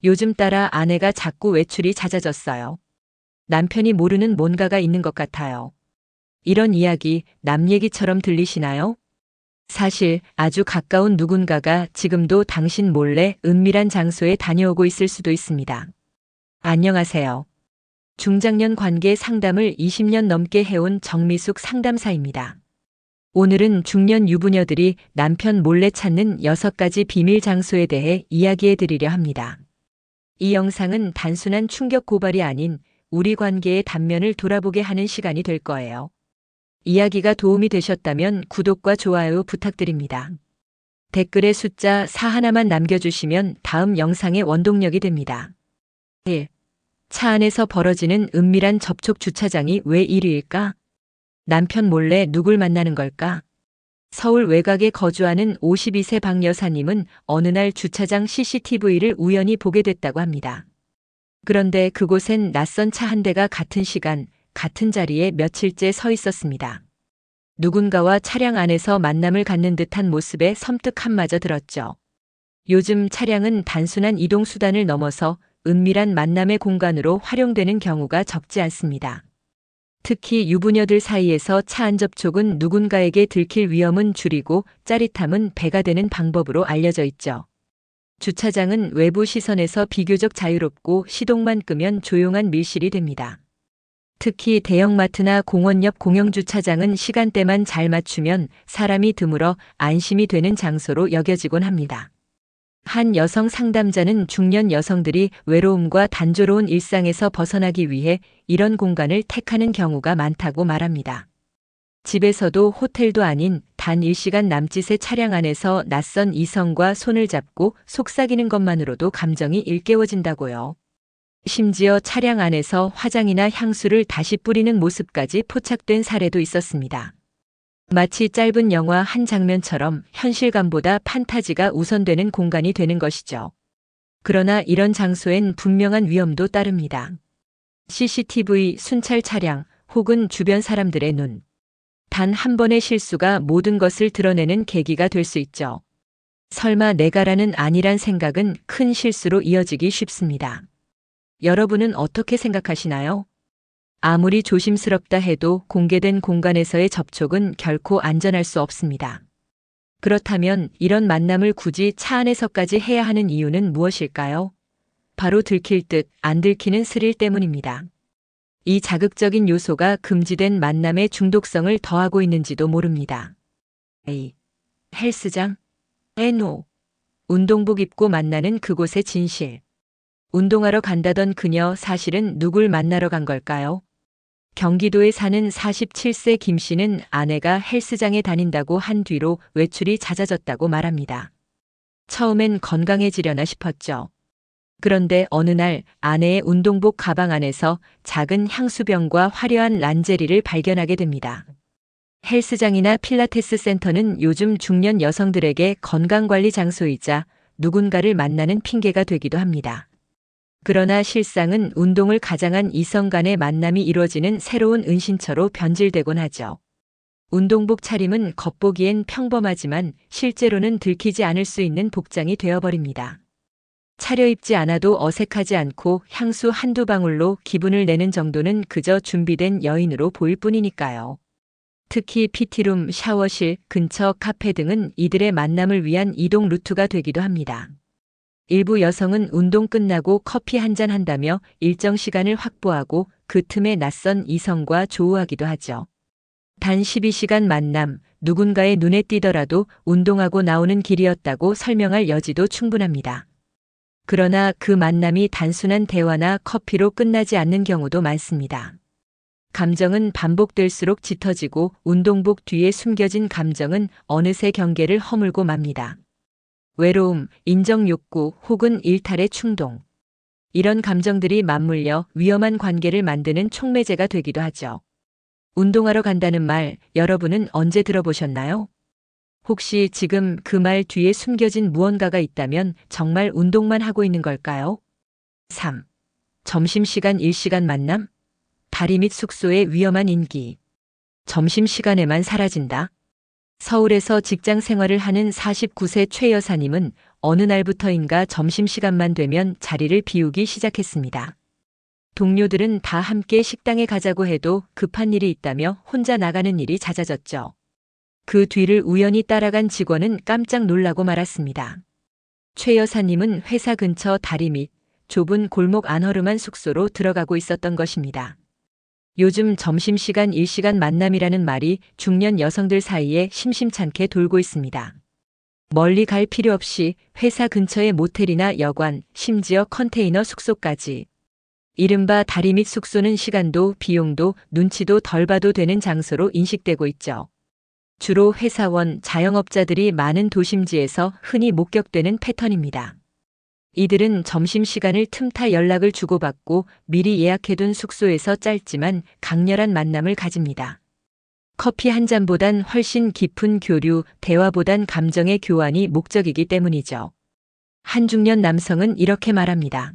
요즘 따라 아내가 자꾸 외출이 잦아졌어요. 남편이 모르는 뭔가가 있는 것 같아요. 이런 이야기 남 얘기처럼 들리시나요? 사실 아주 가까운 누군가가 지금도 당신 몰래 은밀한 장소에 다녀오고 있을 수도 있습니다. 안녕하세요. 중장년 관계 상담을 20년 넘게 해온 정미숙 상담사입니다. 오늘은 중년 유부녀들이 남편 몰래 찾는 6가지 비밀 장소에 대해 이야기해 드리려 합니다. 이 영상은 단순한 충격 고발이 아닌 우리 관계의 단면을 돌아보게 하는 시간이 될 거예요. 이야기가 도움이 되셨다면 구독과 좋아요 부탁드립니다. 댓글에 숫자 4 하나만 남겨주시면 다음 영상의 원동력이 됩니다. 1. 차 안에서 벌어지는 은밀한 접촉. 주차장이 왜 1위일까? 남편 몰래 누굴 만나는 걸까? 서울 외곽에 거주하는 52세 박 여사님은 어느 날 주차장 CCTV를 우연히 보게 됐다고 합니다. 그런데 그곳엔 낯선 차 한 대가 같은 시간, 같은 자리에 며칠째 서 있었습니다. 누군가와 차량 안에서 만남을 갖는 듯한 모습에 섬뜩함마저 들었죠. 요즘 차량은 단순한 이동수단을 넘어서 은밀한 만남의 공간으로 활용되는 경우가 적지 않습니다. 특히 유부녀들 사이에서 차 안 접촉은 누군가에게 들킬 위험은 줄이고 짜릿함은 배가 되는 방법으로 알려져 있죠. 주차장은 외부 시선에서 비교적 자유롭고 시동만 끄면 조용한 밀실이 됩니다. 특히 대형마트나 공원 옆 공영주차장은 시간대만 잘 맞추면 사람이 드물어 안심이 되는 장소로 여겨지곤 합니다. 한 여성 상담자는 중년 여성들이 외로움과 단조로운 일상에서 벗어나기 위해 이런 공간을 택하는 경우가 많다고 말합니다. 집에서도 호텔도 아닌 단 1시간 남짓의 차량 안에서 낯선 이성과 손을 잡고 속삭이는 것만으로도 감정이 일깨워진다고요. 심지어 차량 안에서 화장이나 향수를 다시 뿌리는 모습까지 포착된 사례도 있었습니다. 마치 짧은 영화 한 장면처럼 현실감보다 판타지가 우선되는 공간이 되는 것이죠. 그러나 이런 장소엔 분명한 위험도 따릅니다. CCTV, 순찰 차량 혹은 주변 사람들의 눈. 단 한 번의 실수가 모든 것을 드러내는 계기가 될 수 있죠. 설마 내가라는 아니란 생각은 큰 실수로 이어지기 쉽습니다. 여러분은 어떻게 생각하시나요? 아무리 조심스럽다 해도 공개된 공간에서의 접촉은 결코 안전할 수 없습니다. 그렇다면 이런 만남을 굳이 차 안에서까지 해야 하는 이유는 무엇일까요? 바로 들킬 듯 안 들키는 스릴 때문입니다. 이 자극적인 요소가 금지된 만남의 중독성을 더하고 있는지도 모릅니다. A. 헬스장? NO. 운동복 입고 만나는 그곳의 진실. 운동하러 간다던 그녀 사실은 누굴 만나러 간 걸까요? 경기도에 사는 47세 김 씨는 아내가 헬스장에 다닌다고 한 뒤로 외출이 잦아졌다고 말합니다. 처음엔 건강해지려나 싶었죠. 그런데 어느 날 아내의 운동복 가방 안에서 작은 향수병과 화려한 란제리를 발견하게 됩니다. 헬스장이나 필라테스 센터는 요즘 중년 여성들에게 건강관리 장소이자 누군가를 만나는 핑계가 되기도 합니다. 그러나 실상은 운동을 가장한 이성 간의 만남이 이루어지는 새로운 은신처로 변질되곤 하죠. 운동복 차림은 겉보기엔 평범하지만 실제로는 들키지 않을 수 있는 복장이 되어버립니다. 차려입지 않아도 어색하지 않고 향수 한두 방울로 기분을 내는 정도는 그저 준비된 여인으로 보일 뿐이니까요. 특히 PT룸, 샤워실, 근처 카페 등은 이들의 만남을 위한 이동 루트가 되기도 합니다. 일부 여성은 운동 끝나고 커피 한잔 한다며 일정 시간을 확보하고 그 틈에 낯선 이성과 조우하기도 하죠. 단 12시간 만남, 누군가의 눈에 띄더라도 운동하고 나오는 길이었다고 설명할 여지도 충분합니다. 그러나 그 만남이 단순한 대화나 커피로 끝나지 않는 경우도 많습니다. 감정은 반복될수록 짙어지고 운동복 뒤에 숨겨진 감정은 어느새 경계를 허물고 맙니다. 외로움, 인정 욕구 혹은 일탈의 충동. 이런 감정들이 맞물려 위험한 관계를 만드는 촉매제가 되기도 하죠. 운동하러 간다는 말, 여러분은 언제 들어보셨나요? 혹시 지금 그 말 뒤에 숨겨진 무언가가 있다면 정말 운동만 하고 있는 걸까요? 3. 점심시간 일시간 만남? 다리 및 숙소의 위험한 인기. 점심시간에만 사라진다. 서울에서 직장 생활을 하는 49세 최 여사님은 어느 날부터인가 점심시간만 되면 자리를 비우기 시작했습니다. 동료들은 다 함께 식당에 가자고 해도 급한 일이 있다며 혼자 나가는 일이 잦아졌죠. 그 뒤를 우연히 따라간 직원은 깜짝 놀라고 말았습니다. 최 여사님은 회사 근처 다리 밑 좁은 골목 안허름한 숙소로 들어가고 있었던 것입니다. 요즘 점심시간 일시간 만남이라는 말이 중년 여성들 사이에 심심찮게 돌고 있습니다. 멀리 갈 필요 없이 회사 근처의 모텔이나 여관, 심지어 컨테이너 숙소까지. 이른바 다리 밑 숙소는 시간도 비용도 눈치도 덜 봐도 되는 장소로 인식되고 있죠. 주로 회사원, 자영업자들이 많은 도심지에서 흔히 목격되는 패턴입니다. 이들은 점심시간을 틈타 연락을 주고받고 미리 예약해둔 숙소에서 짧지만 강렬한 만남을 가집니다. 커피 한 잔보단 훨씬 깊은 교류, 대화보단 감정의 교환이 목적이기 때문이죠. 한 중년 남성은 이렇게 말합니다.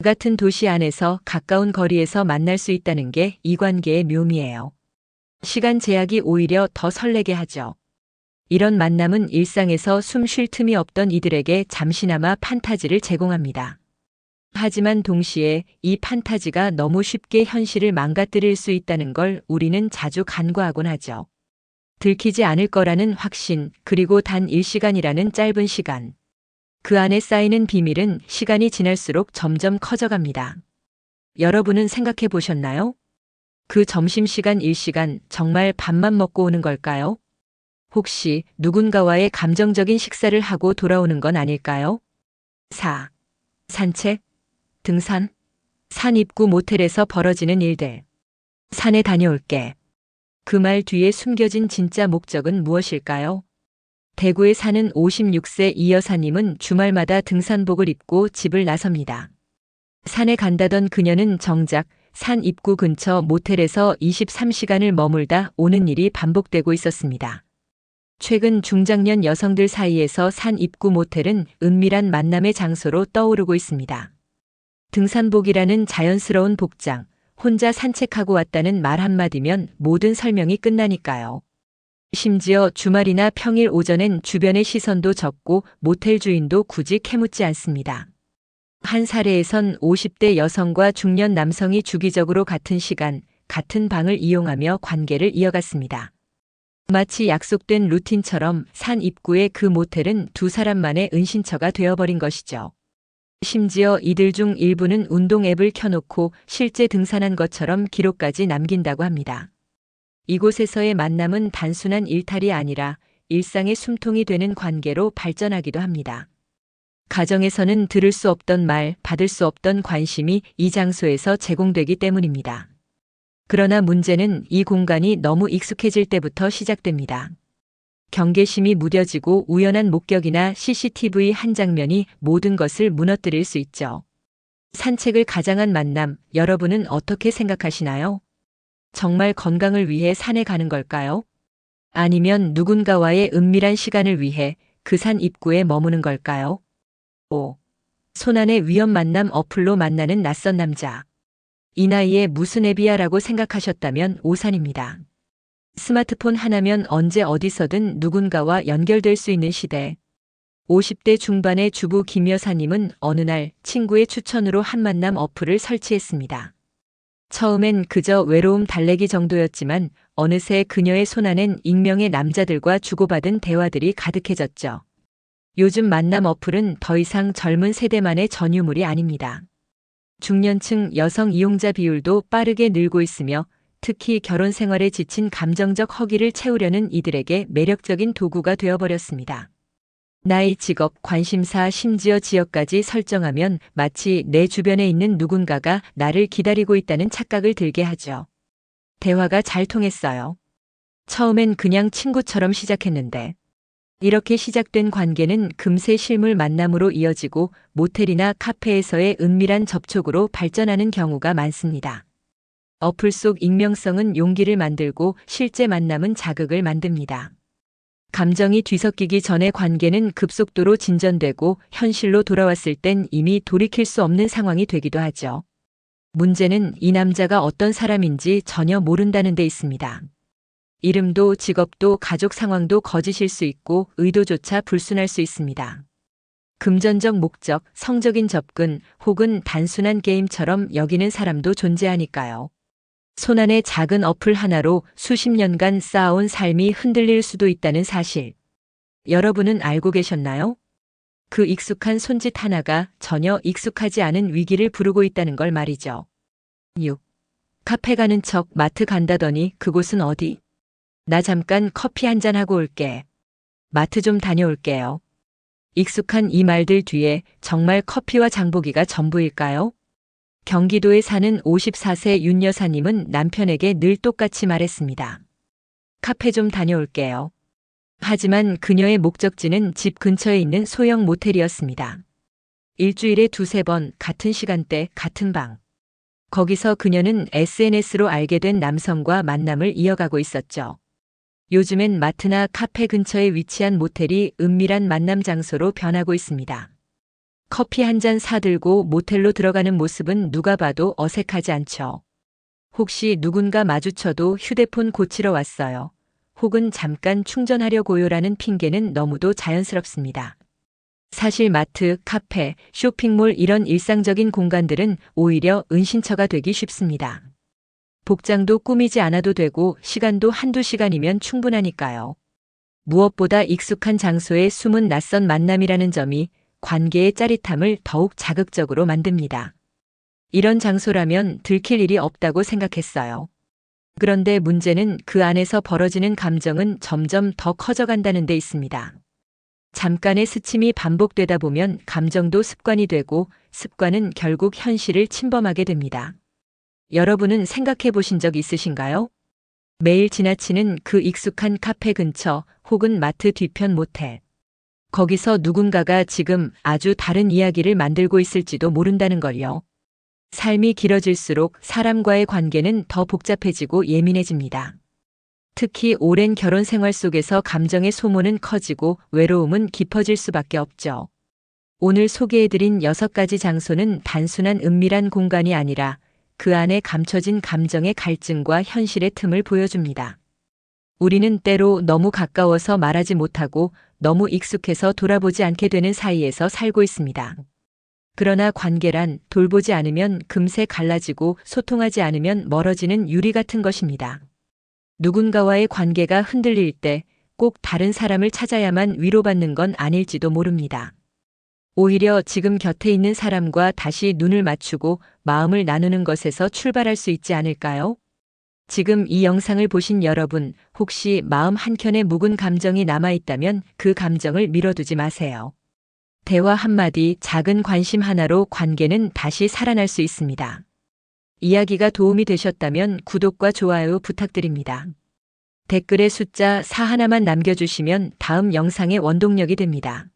같은 도시 안에서 가까운 거리에서 만날 수 있다는 게 이 관계의 묘미예요. 시간 제약이 오히려 더 설레게 하죠. 이런 만남은 일상에서 숨 쉴 틈이 없던 이들에게 잠시나마 판타지를 제공합니다. 하지만 동시에 이 판타지가 너무 쉽게 현실을 망가뜨릴 수 있다는 걸 우리는 자주 간과하곤 하죠. 들키지 않을 거라는 확신, 그리고 단 1시간이라는 짧은 시간. 그 안에 쌓이는 비밀은 시간이 지날수록 점점 커져갑니다. 여러분은 생각해 보셨나요? 그 점심시간 1시간 정말 밥만 먹고 오는 걸까요? 혹시 누군가와의 감정적인 식사를 하고 돌아오는 건 아닐까요? 4. 산책, 등산, 산 입구 모텔에서 벌어지는 일들. 산에 다녀올게. 그 말 뒤에 숨겨진 진짜 목적은 무엇일까요? 대구에 사는 56세 이 여사님은 주말마다 등산복을 입고 집을 나섭니다. 산에 간다던 그녀는 정작 산 입구 근처 모텔에서 23시간을 머물다 오는 일이 반복되고 있었습니다. 최근 중장년 여성들 사이에서 산 입구 모텔은 은밀한 만남의 장소로 떠오르고 있습니다. 등산복이라는 자연스러운 복장, 혼자 산책하고 왔다는 말 한마디면 모든 설명이 끝나니까요. 심지어 주말이나 평일 오전엔 주변의 시선도 적고 모텔 주인도 굳이 캐묻지 않습니다. 한 사례에선 50대 여성과 중년 남성이 주기적으로 같은 시간, 같은 방을 이용하며 관계를 이어갔습니다. 마치 약속된 루틴처럼 산 입구의 그 모텔은 두 사람만의 은신처가 되어버린 것이죠. 심지어 이들 중 일부는 운동 앱을 켜놓고 실제 등산한 것처럼 기록까지 남긴다고 합니다. 이곳에서의 만남은 단순한 일탈이 아니라 일상의 숨통이 되는 관계로 발전하기도 합니다. 가정에서는 들을 수 없던 말, 받을 수 없던 관심이 이 장소에서 제공되기 때문입니다. 그러나 문제는 이 공간이 너무 익숙해질 때부터 시작됩니다. 경계심이 무뎌지고 우연한 목격이나 CCTV 한 장면이 모든 것을 무너뜨릴 수 있죠. 산책을 가장한 만남, 여러분은 어떻게 생각하시나요? 정말 건강을 위해 산에 가는 걸까요? 아니면 누군가와의 은밀한 시간을 위해 그 산 입구에 머무는 걸까요? 5. 손안의 위험 만남 어플로 만나는 낯선 남자. 이 나이에 무슨 앱이야라고 생각하셨다면 오산입니다. 스마트폰 하나면 언제 어디서든 누군가와 연결될 수 있는 시대. 50대 중반의 주부 김 여사님은 어느 날 친구의 추천으로 한 만남 어플을 설치했습니다. 처음엔 그저 외로움 달래기 정도였지만 어느새 그녀의 손안엔 익명의 남자들과 주고받은 대화들이 가득해졌죠. 요즘 만남 어플은 더 이상 젊은 세대만의 전유물이 아닙니다. 중년층 여성 이용자 비율도 빠르게 늘고 있으며 특히 결혼 생활에 지친 감정적 허기를 채우려는 이들에게 매력적인 도구가 되어버렸습니다. 나이, 직업, 관심사, 심지어 지역까지 설정하면 마치 내 주변에 있는 누군가가 나를 기다리고 있다는 착각을 들게 하죠. 대화가 잘 통했어요. 처음엔 그냥 친구처럼 시작했는데 이렇게 시작된 관계는 금세 실물 만남으로 이어지고 모텔이나 카페에서의 은밀한 접촉으로 발전하는 경우가 많습니다. 어플 속 익명성은 용기를 만들고 실제 만남은 자극을 만듭니다. 감정이 뒤섞이기 전에 관계는 급속도로 진전되고 현실로 돌아왔을 땐 이미 돌이킬 수 없는 상황이 되기도 하죠. 문제는 이 남자가 어떤 사람인지 전혀 모른다는 데 있습니다. 이름도 직업도 가족 상황도 거짓일 수 있고 의도조차 불순할 수 있습니다. 금전적 목적, 성적인 접근 혹은 단순한 게임처럼 여기는 사람도 존재하니까요. 손안의 작은 어플 하나로 수십 년간 쌓아온 삶이 흔들릴 수도 있다는 사실. 여러분은 알고 계셨나요? 그 익숙한 손짓 하나가 전혀 익숙하지 않은 위기를 부르고 있다는 걸 말이죠. 6. 카페 가는 척 마트 간다더니 그곳은 어디? 나 잠깐 커피 한잔 하고 올게. 마트 좀 다녀올게요. 익숙한 이 말들 뒤에 정말 커피와 장보기가 전부일까요? 경기도에 사는 54세 윤 여사님은 남편에게 늘 똑같이 말했습니다. 카페 좀 다녀올게요. 하지만 그녀의 목적지는 집 근처에 있는 소형 모텔이었습니다. 일주일에 두세 번 같은 시간대 같은 방. 거기서 그녀는 SNS로 알게 된 남성과 만남을 이어가고 있었죠. 요즘엔 마트나 카페 근처에 위치한 모텔이 은밀한 만남 장소로 변하고 있습니다. 커피 한 잔 사들고 모텔로 들어가는 모습은 누가 봐도 어색하지 않죠. 혹시 누군가 마주쳐도 휴대폰 고치러 왔어요. 혹은 잠깐 충전하려고요라는 핑계는 너무도 자연스럽습니다. 사실 마트, 카페, 쇼핑몰 이런 일상적인 공간들은 오히려 은신처가 되기 쉽습니다. 복장도 꾸미지 않아도 되고 시간도 한두 시간이면 충분하니까요. 무엇보다 익숙한 장소에 숨은 낯선 만남이라는 점이 관계의 짜릿함을 더욱 자극적으로 만듭니다. 이런 장소라면 들킬 일이 없다고 생각했어요. 그런데 문제는 그 안에서 벌어지는 감정은 점점 더 커져간다는 데 있습니다. 잠깐의 스침이 반복되다 보면 감정도 습관이 되고 습관은 결국 현실을 침범하게 됩니다. 여러분은 생각해 보신 적 있으신가요? 매일 지나치는 그 익숙한 카페 근처 혹은 마트 뒤편 모텔. 거기서 누군가가 지금 아주 다른 이야기를 만들고 있을지도 모른다는 걸요. 삶이 길어질수록 사람과의 관계는 더 복잡해지고 예민해집니다. 특히 오랜 결혼 생활 속에서 감정의 소모는 커지고 외로움은 깊어질 수밖에 없죠. 오늘 소개해드린 6가지 장소는 단순한 은밀한 공간이 아니라 그 안에 감춰진 감정의 갈증과 현실의 틈을 보여줍니다. 우리는 때로 너무 가까워서 말하지 못하고 너무 익숙해서 돌아보지 않게 되는 사이에서 살고 있습니다. 그러나 관계란 돌보지 않으면 금세 갈라지고 소통하지 않으면 멀어지는 유리 같은 것입니다. 누군가와의 관계가 흔들릴 때 꼭 다른 사람을 찾아야만 위로받는 건 아닐지도 모릅니다. 오히려 지금 곁에 있는 사람과 다시 눈을 맞추고 마음을 나누는 것에서 출발할 수 있지 않을까요? 지금 이 영상을 보신 여러분, 혹시 마음 한켠에 묵은 감정이 남아있다면 그 감정을 밀어두지 마세요. 대화 한마디, 작은 관심 하나로 관계는 다시 살아날 수 있습니다. 이야기가 도움이 되셨다면 구독과 좋아요 부탁드립니다. 댓글에 숫자 4 하나만 남겨주시면 다음 영상의 원동력이 됩니다.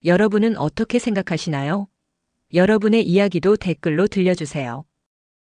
여러분은 어떻게 생각하시나요? 여러분의 이야기도 댓글로 들려주세요.